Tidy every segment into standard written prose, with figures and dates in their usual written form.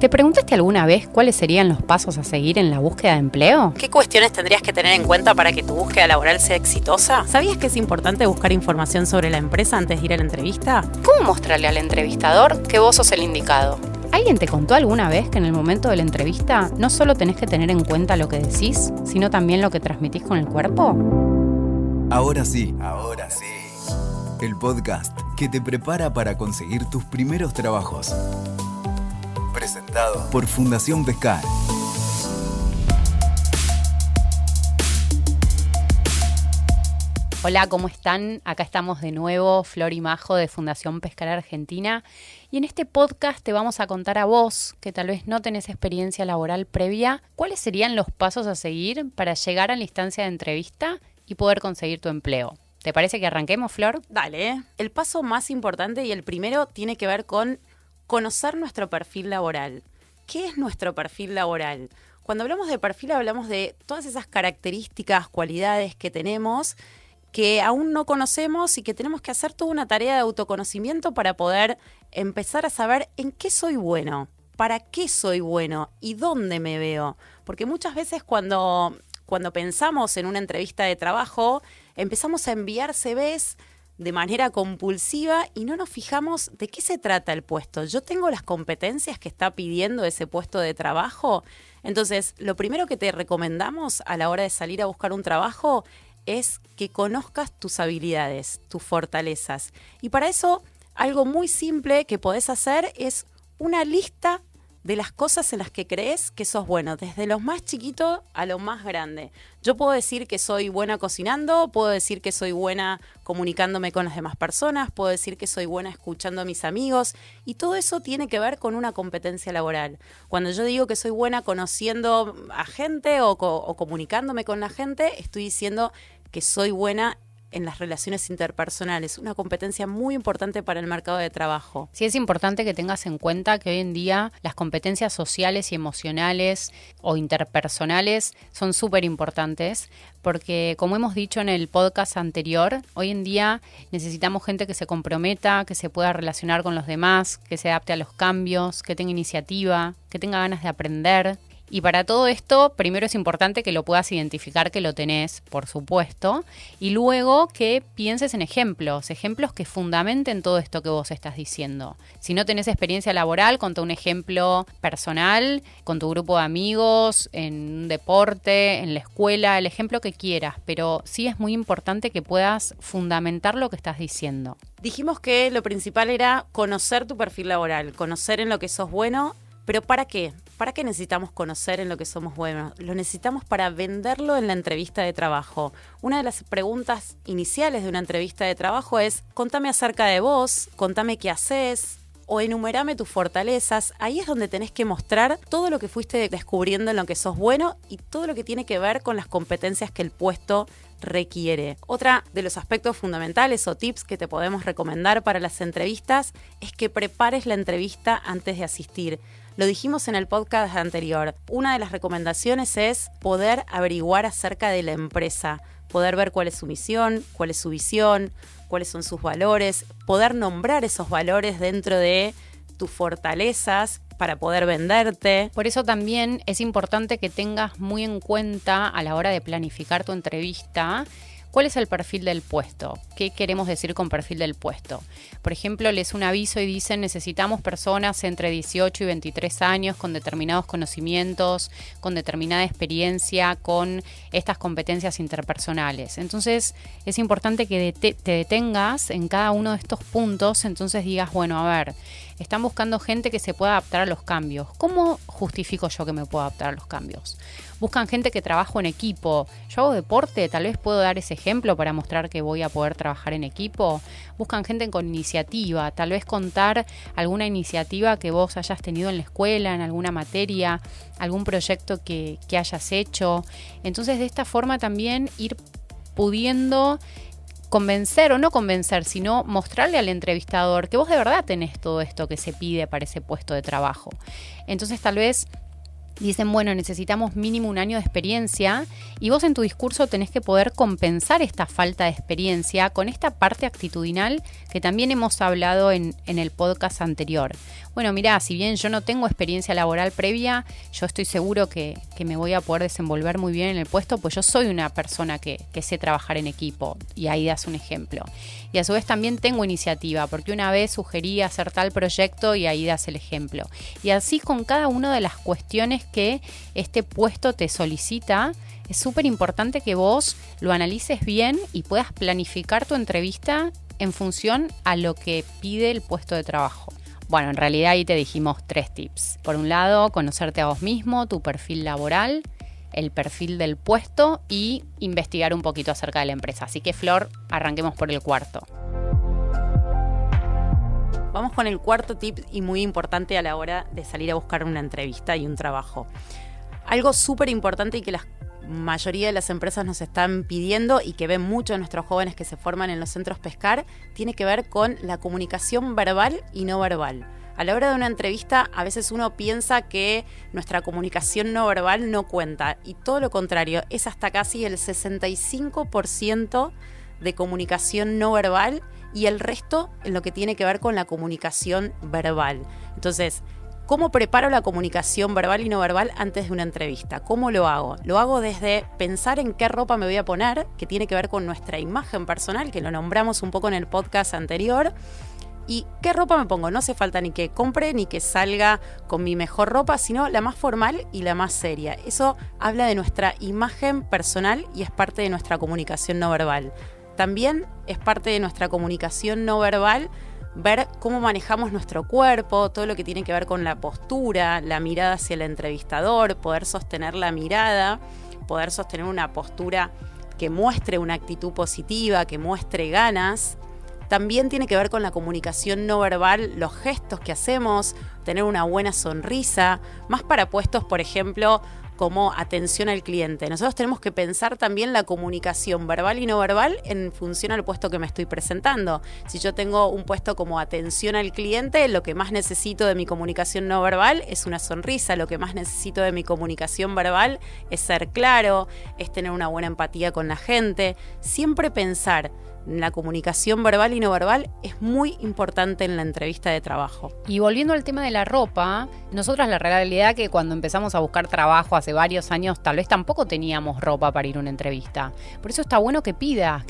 ¿Te preguntaste alguna vez cuáles serían los pasos a seguir en la búsqueda de empleo? ¿Qué cuestiones tendrías que tener en cuenta para que tu búsqueda laboral sea exitosa? ¿Sabías que es importante buscar información sobre la empresa antes de ir a la entrevista? ¿Cómo mostrarle al entrevistador que vos sos el indicado? ¿Alguien te contó alguna vez que en el momento de la entrevista no solo tenés que tener en cuenta lo que decís, sino también lo que transmitís con el cuerpo? Ahora sí. El podcast que te prepara para conseguir tus primeros trabajos. Presentado por Fundación Pescar. Hola, ¿cómo están? Acá estamos de nuevo, Flor y Majo de Fundación Pescar Argentina. Y en este podcast te vamos a contar a vos, que tal vez no tenés experiencia laboral previa, cuáles serían los pasos a seguir para llegar a la instancia de entrevista y poder conseguir tu empleo. ¿Te parece que arranquemos, Flor? Dale. El paso más importante y el primero tiene que ver con conocer nuestro perfil laboral. ¿Qué es nuestro perfil laboral? Cuando hablamos de perfil hablamos de todas esas características, cualidades que tenemos que aún no conocemos y que tenemos que hacer toda una tarea de autoconocimiento para poder empezar a saber en qué soy bueno, para qué soy bueno y dónde me veo. Porque muchas veces cuando pensamos en una entrevista de trabajo, empezamos a enviar CVs de manera compulsiva y no nos fijamos de qué se trata el puesto. ¿Yo tengo las competencias que está pidiendo ese puesto de trabajo? Entonces, lo primero que te recomendamos a la hora de salir a buscar un trabajo es que conozcas tus habilidades, tus fortalezas. Y para eso, algo muy simple que podés hacer es una lista de las cosas en las que crees que sos bueno, desde lo más chiquito a lo más grande. Yo puedo decir que soy buena cocinando, puedo decir que soy buena comunicándome con las demás personas, puedo decir que soy buena escuchando a mis amigos, y todo eso tiene que ver con una competencia laboral. Cuando yo digo que soy buena conociendo a gente o comunicándome con la gente, estoy diciendo que soy buena en las relaciones interpersonales, una competencia muy importante para el mercado de trabajo. Sí, es importante que tengas en cuenta que hoy en día las competencias sociales y emocionales o interpersonales son súper importantes porque, como hemos dicho en el podcast anterior, hoy en día necesitamos gente que se comprometa, que se pueda relacionar con los demás, que se adapte a los cambios, que tenga iniciativa, que tenga ganas de aprender. Y para todo esto, primero es importante que lo puedas identificar que lo tenés, por supuesto, y luego que pienses en ejemplos que fundamenten todo esto que vos estás diciendo. Si no tenés experiencia laboral, contá un ejemplo personal, con tu grupo de amigos, en un deporte, en la escuela, el ejemplo que quieras, pero sí es muy importante que puedas fundamentar lo que estás diciendo. Dijimos que lo principal era conocer tu perfil laboral, conocer en lo que sos bueno, pero ¿para qué? ¿Para qué necesitamos conocer en lo que somos buenos? Lo necesitamos para venderlo en la entrevista de trabajo. Una de las preguntas iniciales de una entrevista de trabajo es: contame acerca de vos, contame qué haces o enumerame tus fortalezas. Ahí es donde tenés que mostrar todo lo que fuiste descubriendo en lo que sos bueno y todo lo que tiene que ver con las competencias que el puesto requiere. Otra de los aspectos fundamentales o tips que te podemos recomendar para las entrevistas es que prepares la entrevista antes de asistir. Lo dijimos en el podcast anterior. Una de las recomendaciones es poder averiguar acerca de la empresa, poder ver cuál es su misión, cuál es su visión, cuáles son sus valores, poder nombrar esos valores dentro de tus fortalezas para poder venderte. Por eso también es importante que tengas muy en cuenta a la hora de planificar tu entrevista cuál es el perfil del puesto. ¿Qué queremos decir con perfil del puesto? Por ejemplo, lees un aviso y dicen: necesitamos personas entre 18 y 23 años con determinados conocimientos, con determinada experiencia, con estas competencias interpersonales. Entonces es importante que te detengas en cada uno de estos puntos, entonces digas, bueno, a ver, están buscando gente que se pueda adaptar a los cambios. ¿Cómo justifico yo que me puedo adaptar a los cambios? Buscan gente que trabajo en equipo. Yo hago deporte, tal vez puedo dar ese ejemplo para mostrar que voy a poder trabajar en equipo. Buscan gente con iniciativa, tal vez contar alguna iniciativa que vos hayas tenido en la escuela, en alguna materia, algún proyecto que hayas hecho. Entonces, de esta forma también ir pudiendo convencer o no convencer, sino mostrarle al entrevistador que vos de verdad tenés todo esto que se pide para ese puesto de trabajo. Entonces, tal vez dicen, bueno, necesitamos mínimo 1 año de experiencia, y vos en tu discurso tenés que poder compensar esta falta de experiencia con esta parte actitudinal que también hemos hablado en el podcast anterior. Bueno, mirá, si bien yo no tengo experiencia laboral previa, yo estoy seguro que me voy a poder desenvolver muy bien en el puesto, pues yo soy una persona que sé trabajar en equipo, y ahí das un ejemplo. Y a su vez también tengo iniciativa, porque una vez sugerí hacer tal proyecto y ahí das el ejemplo. Y así con cada una de las cuestiones que este puesto te solicita, es súper importante que vos lo analices bien y puedas planificar tu entrevista en función a lo que pide el puesto de trabajo. Bueno, en realidad ahí te dijimos 3 tips. Por un lado, conocerte a vos mismo, tu perfil laboral, el perfil del puesto y investigar un poquito acerca de la empresa. Así que, Flor, arranquemos por el cuarto. Vamos con el cuarto tip y muy importante a la hora de salir a buscar una entrevista y un trabajo. Algo súper importante y que la mayoría de las empresas nos están pidiendo y que ven mucho de nuestros jóvenes que se forman en los centros Pescar, tiene que ver con la comunicación verbal y no verbal. A la hora de una entrevista, a veces uno piensa que nuestra comunicación no verbal no cuenta, y todo lo contrario, es hasta casi el 65% de comunicación no verbal y el resto en lo que tiene que ver con la comunicación verbal. Entonces, ¿cómo preparo la comunicación verbal y no verbal antes de una entrevista? ¿Cómo lo hago? Lo hago desde pensar en qué ropa me voy a poner, que tiene que ver con nuestra imagen personal, que lo nombramos un poco en el podcast anterior. ¿Y qué ropa me pongo? No hace falta ni que compre ni que salga con mi mejor ropa, sino la más formal y la más seria. Eso habla de nuestra imagen personal y es parte de nuestra comunicación no verbal. También es parte de nuestra comunicación no verbal ver cómo manejamos nuestro cuerpo, todo lo que tiene que ver con la postura, la mirada hacia el entrevistador, poder sostener la mirada, poder sostener una postura que muestre una actitud positiva, que muestre ganas. También tiene que ver con la comunicación no verbal, los gestos que hacemos, tener una buena sonrisa, más para puestos, por ejemplo, como atención al cliente. Nosotros tenemos que pensar también la comunicación verbal y no verbal en función al puesto que me estoy presentando. Si yo tengo un puesto como atención al cliente, lo que más necesito de mi comunicación no verbal es una sonrisa, lo que más necesito de mi comunicación verbal es ser claro, es tener una buena empatía con la gente. Siempre pensar la comunicación verbal y no verbal es muy importante en la entrevista de trabajo. Y volviendo al tema de la ropa, nosotros la realidad que cuando empezamos a buscar trabajo hace varios años, tal vez tampoco teníamos ropa para ir a una entrevista. Por eso está bueno que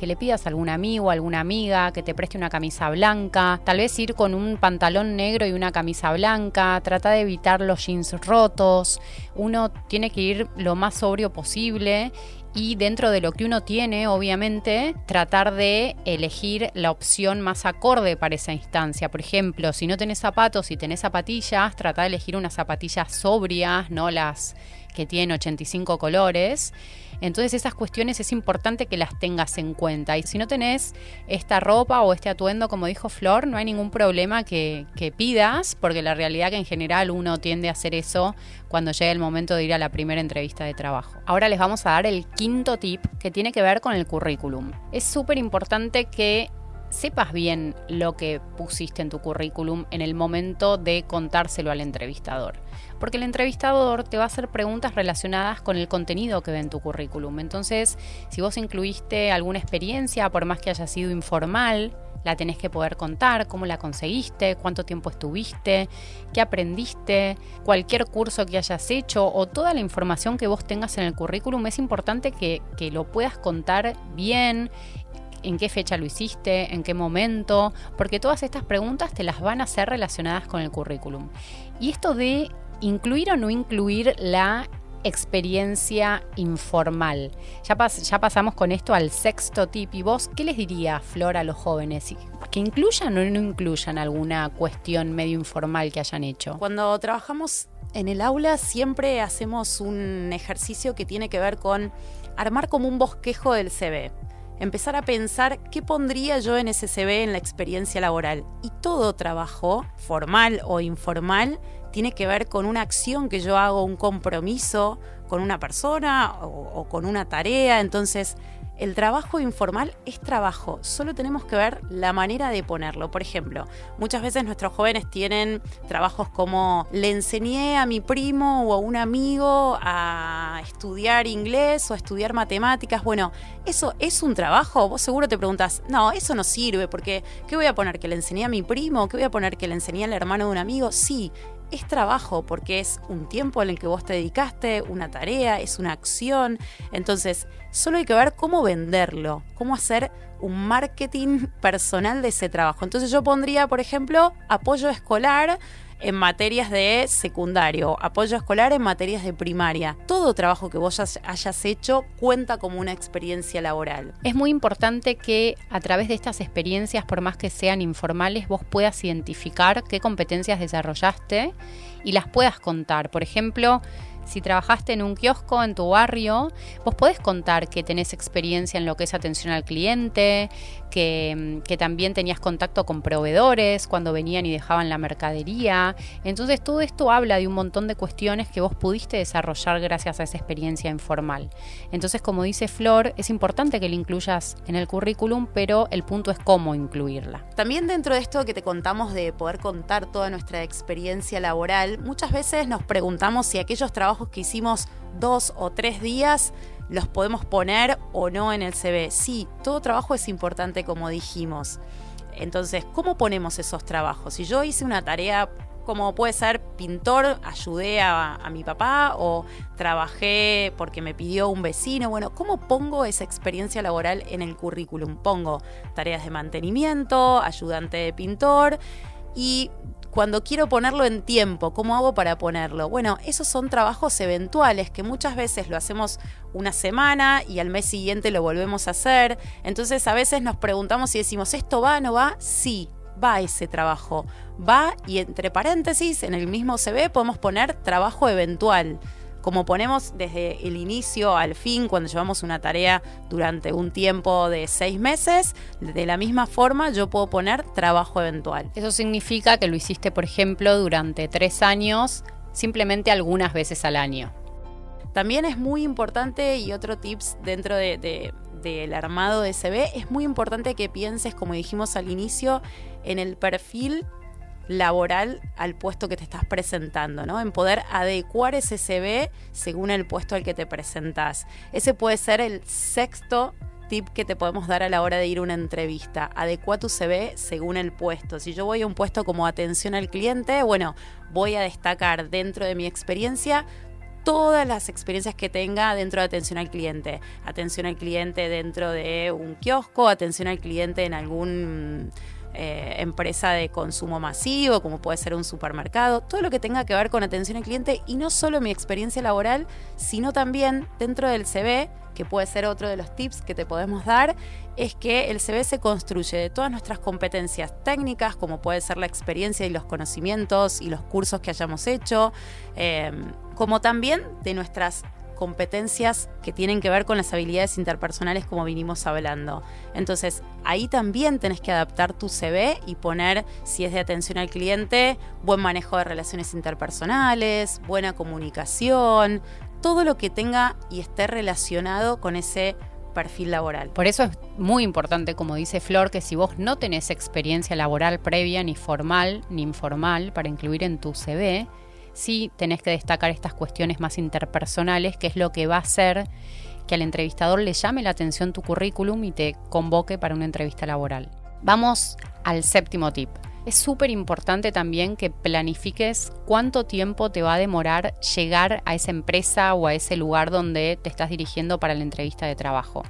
le pidas a algún amigo, a alguna amiga que te preste una camisa blanca, tal vez ir con un pantalón negro y una camisa blanca, trata de evitar los jeans rotos, uno tiene que ir lo más sobrio posible. Y dentro de lo que uno tiene, obviamente, tratar de elegir la opción más acorde para esa instancia. Por ejemplo, si no tenés zapatos y tenés zapatillas, trata de elegir unas zapatillas sobrias, no las que tienen 85 colores. Entonces esas cuestiones es importante que las tengas en cuenta. Y si no tenés esta ropa o este atuendo, como dijo Flor, no hay ningún problema que pidas, porque la realidad que en general uno tiende a hacer eso cuando llega el momento de ir a la primera entrevista de trabajo. Ahora les vamos a dar el quinto tip que tiene que ver con el currículum. Es súper importante que sepas bien lo que pusiste en tu currículum en el momento de contárselo al entrevistador. Porque el entrevistador te va a hacer preguntas relacionadas con el contenido que ve en tu currículum. Entonces, si vos incluiste alguna experiencia, por más que haya sido informal, la tenés que poder contar, cómo la conseguiste, cuánto tiempo estuviste, qué aprendiste, cualquier curso que hayas hecho o toda la información que vos tengas en el currículum. Es importante que lo puedas contar bien, en qué fecha lo hiciste, en qué momento, porque todas estas preguntas te las van a hacer relacionadas con el currículum. Y esto de incluir o no incluir la experiencia informal. Ya pasamos con esto al sexto tip. ¿Y vos qué les dirías, Flor, a los jóvenes? ¿Que incluyan o no incluyan alguna cuestión medio informal que hayan hecho? Cuando trabajamos en el aula siempre hacemos un ejercicio que tiene que ver con armar como un bosquejo del CV. Empezar a pensar qué pondría yo en ese CV en la experiencia laboral. Y todo trabajo, formal o informal, tiene que ver con una acción que yo hago, un compromiso con una persona o con una tarea. Entonces, El trabajo informal es trabajo, solo tenemos que ver la manera de ponerlo. Por ejemplo, muchas veces nuestros jóvenes tienen trabajos como le enseñé a mi primo o a un amigo a estudiar inglés o a estudiar matemáticas. Bueno, ¿eso es un trabajo? Vos seguro te preguntás, no, eso no sirve porque ¿qué voy a poner? ¿Que le enseñé a mi primo? ¿Qué voy a poner? ¿Que le enseñé al hermano de un amigo? Sí. Es trabajo porque es un tiempo en el que vos te dedicaste, una tarea, es una acción. Entonces, solo hay que ver cómo venderlo, cómo hacer un marketing personal de ese trabajo. Entonces yo pondría, por ejemplo, apoyo escolar en materias de secundario, apoyo escolar en materias de primaria. Todo trabajo que vos hayas hecho cuenta como una experiencia laboral. Es muy importante que a través de estas experiencias, por más que sean informales, vos puedas identificar qué competencias desarrollaste y las puedas contar. Por ejemplo, si trabajaste en un kiosco en tu barrio, vos podés contar que tenés experiencia en lo que es atención al cliente, que también tenías contacto con proveedores cuando venían y dejaban la mercadería. Entonces todo esto habla de un montón de cuestiones que vos pudiste desarrollar gracias a esa experiencia informal. Entonces, como dice Flor, es importante que la incluyas en el currículum, pero el punto es cómo incluirla. También dentro de esto que te contamos de poder contar toda nuestra experiencia laboral, muchas veces nos preguntamos si aquellos trabajos que hicimos 2 o 3 días los podemos poner o no en el CV. Sí, todo trabajo es importante, como dijimos. Entonces, ¿cómo ponemos esos trabajos? Si yo hice una tarea como puede ser pintor, ayudé a mi papá, o trabajé porque me pidió un vecino. Bueno, ¿cómo pongo esa experiencia laboral en el currículum? Pongo tareas de mantenimiento, ayudante de pintor, y cuando quiero ponerlo en tiempo, ¿cómo hago para ponerlo? Bueno, esos son trabajos eventuales que muchas veces lo hacemos una semana y al mes siguiente lo volvemos a hacer. Entonces a veces nos preguntamos y decimos, ¿esto va o no va? Sí, va ese trabajo. Va, y entre paréntesis, en el mismo CV podemos poner trabajo eventual. Como ponemos desde el inicio al fin cuando llevamos una tarea durante un tiempo de 6 meses, de la misma forma yo puedo poner trabajo eventual. Eso significa que lo hiciste, por ejemplo, durante 3 años, simplemente algunas veces al año. También es muy importante, y otro tips dentro del armado de CV, es muy importante que pienses, como dijimos al inicio, en el perfil laboral al puesto que te estás presentando, ¿no? En poder adecuar ese CV según el puesto al que te presentás. Ese puede ser el 6º tip que te podemos dar a la hora de ir a una entrevista. Adecua tu CV según el puesto. Si yo voy a un puesto como atención al cliente, bueno, voy a destacar dentro de mi experiencia todas las experiencias que tenga dentro de atención al cliente. Atención al cliente dentro de un kiosco, atención al cliente en algún empresa de consumo masivo, como puede ser un supermercado, todo lo que tenga que ver con atención al cliente, y no solo mi experiencia laboral, sino también dentro del CV, que puede ser otro de los tips que te podemos dar, es que el CV se construye de todas nuestras competencias técnicas, como puede ser la experiencia y los conocimientos y los cursos que hayamos hecho, como también de nuestras competencias que tienen que ver con las habilidades interpersonales, como vinimos hablando. Entonces, ahí también tenés que adaptar tu CV y poner, si es de atención al cliente, buen manejo de relaciones interpersonales, buena comunicación, todo lo que tenga y esté relacionado con ese perfil laboral. Por eso es muy importante, como dice Flor, que si vos no tenés experiencia laboral previa, ni formal ni informal, para incluir en tu CV, sí tenés que destacar estas cuestiones más interpersonales, que es lo que va a hacer que al entrevistador le llame la atención tu currículum y te convoque para una entrevista laboral. Vamos al 7º tip. Es súper importante también que planifiques cuánto tiempo te va a demorar llegar a esa empresa o a ese lugar donde te estás dirigiendo para la entrevista de trabajo.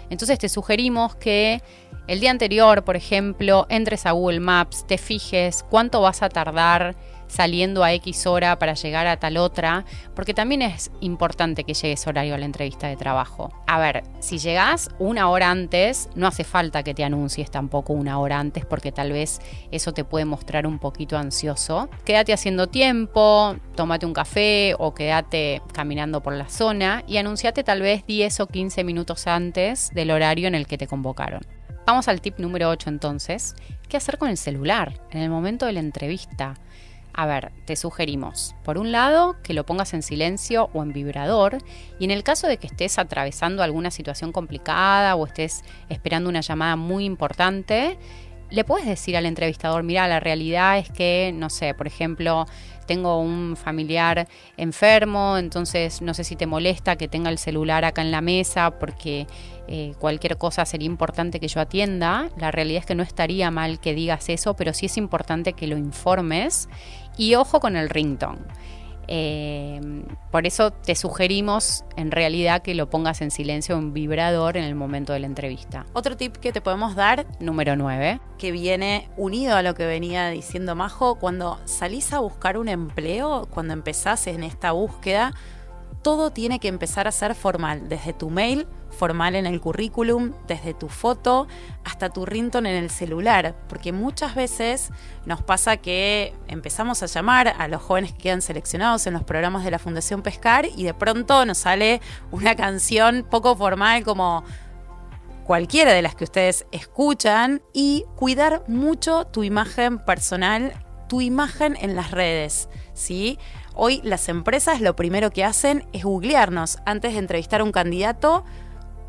Entonces te sugerimos que el día anterior, por ejemplo, entres a Google Maps, te fijes cuánto vas a tardar saliendo a X hora para llegar a tal otra, porque también es importante que llegues horario a la entrevista de trabajo. A ver, si llegás 1 hora antes, no hace falta que te anuncies tampoco 1 hora antes, porque tal vez eso te puede mostrar un poquito ansioso. Quédate haciendo tiempo, tómate un café o quédate caminando por la zona y anunciate tal vez 10 o 15 minutos antes del horario en el que te convocaron. Vamos al tip número 8 entonces. ¿Qué hacer con el celular en el momento de la entrevista? A ver, te sugerimos, por un lado, que lo pongas en silencio o en vibrador, y en el caso de que estés atravesando alguna situación complicada o estés esperando una llamada muy importante, le puedes decir al entrevistador, mira, la realidad es que, no sé, por ejemplo, tengo un familiar enfermo, entonces no sé si te molesta que tenga el celular acá en la mesa porque cualquier cosa sería importante que yo atienda. La realidad es que no estaría mal que digas eso, pero sí es importante que lo informes. Y ojo con el ringtone. Por eso te sugerimos en realidad que lo pongas en silencio o en vibrador en el momento de la entrevista. Otro tip que te podemos dar, número 9, que viene unido a lo que venía diciendo Majo, cuando salís a buscar un empleo, cuando empezás en esta búsqueda, todo tiene que empezar a ser formal, desde tu mail, formal en el currículum, desde tu foto hasta tu ringtone en el celular, porque muchas veces nos pasa que empezamos a llamar a los jóvenes que quedan seleccionados en los programas de la Fundación Pescar y de pronto nos sale una canción poco formal como cualquiera de las que ustedes escuchan, y cuidar mucho tu imagen personal, tu imagen en las redes, ¿sí? Hoy las empresas lo primero que hacen es googlearnos. Antes de entrevistar a un candidato,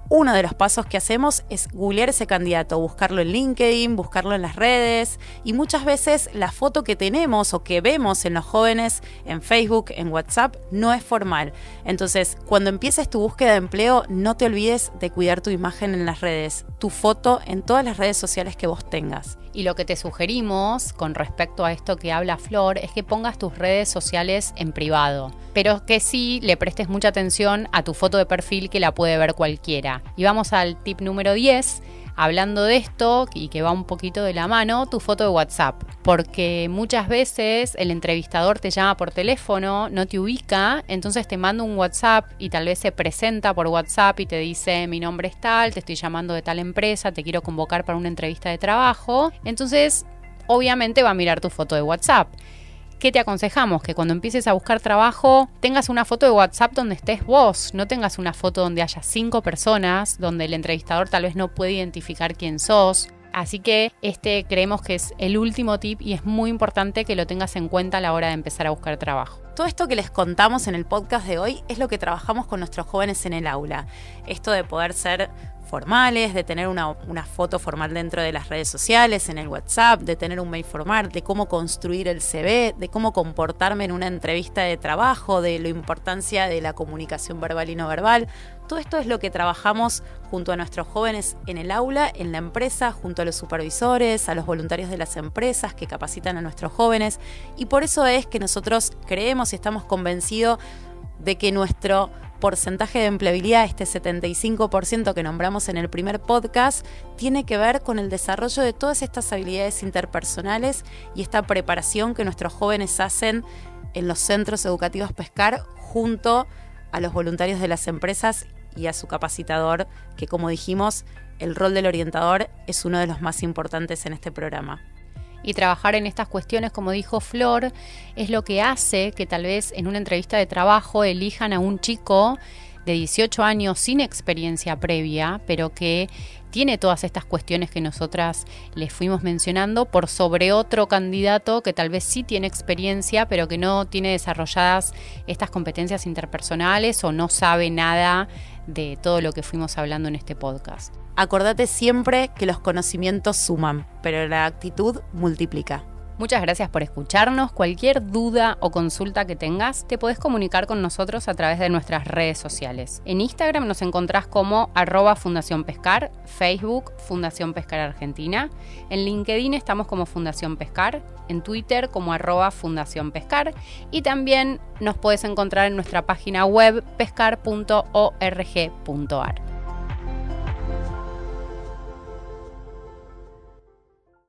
uno de los pasos que hacemos es googlear ese candidato, buscarlo en LinkedIn, buscarlo en las redes, y muchas veces la foto que tenemos o que vemos en los jóvenes en Facebook, en WhatsApp, no es formal. Entonces, cuando empieces tu búsqueda de empleo, no te olvides de cuidar tu imagen en las redes, tu foto en todas las redes sociales que vos tengas. Y lo que te sugerimos con respecto a esto que habla Flor es que pongas tus redes sociales en privado, pero que sí le prestes mucha atención a tu foto de perfil, que la puede ver cualquiera. Y vamos al tip número 10, hablando de esto y que va un poquito de la mano, tu foto de WhatsApp. Porque muchas veces el entrevistador te llama por teléfono, no te ubica, entonces te manda un WhatsApp y tal vez se presenta por WhatsApp y te dice: mi nombre es tal, te estoy llamando de tal empresa, te quiero convocar para una entrevista de trabajo. Entonces, obviamente va a mirar tu foto de WhatsApp. ¿Qué te aconsejamos? Que cuando empieces a buscar trabajo tengas una foto de WhatsApp donde estés vos, no tengas una foto donde haya 5 personas, donde el entrevistador tal vez no puede identificar quién sos. Así que creemos que es el último tip y es muy importante que lo tengas en cuenta a la hora de empezar a buscar trabajo. Todo esto que les contamos en el podcast de hoy es lo que trabajamos con nuestros jóvenes en el aula. Esto de poder ser formales, de tener una foto formal dentro de las redes sociales, en el WhatsApp, de tener un mail formal, de cómo construir el CV, de cómo comportarme en una entrevista de trabajo, de la importancia de la comunicación verbal y no verbal. Todo esto es lo que trabajamos junto a nuestros jóvenes en el aula, en la empresa, junto a los supervisores, a los voluntarios de las empresas que capacitan a nuestros jóvenes, y por eso es que nosotros creemos y estamos convencidos de que nuestro porcentaje de empleabilidad, este 75% que nombramos en el primer podcast, tiene que ver con el desarrollo de todas estas habilidades interpersonales y esta preparación que nuestros jóvenes hacen en los centros educativos Pescar junto a los voluntarios de las empresas y a su capacitador, que, como dijimos, el rol del orientador es uno de los más importantes en este programa. Y trabajar en estas cuestiones, como dijo Flor, es lo que hace que tal vez en una entrevista de trabajo elijan a un chico de 18 años sin experiencia previa, pero que tiene todas estas cuestiones que nosotras les fuimos mencionando, por sobre otro candidato que tal vez sí tiene experiencia, pero que no tiene desarrolladas estas competencias interpersonales o no sabe nada de todo lo que fuimos hablando en este podcast. Acordate siempre que los conocimientos suman, pero la actitud multiplica. Muchas gracias por escucharnos. Cualquier duda o consulta que tengas, te podés comunicar con nosotros a través de nuestras redes sociales. En Instagram nos encontrás como @Fundación Pescar, Facebook Fundación Pescar Argentina, en LinkedIn estamos como Fundación Pescar, en Twitter como @Fundación Pescar, y también nos podés encontrar en nuestra página web pescar.org.ar.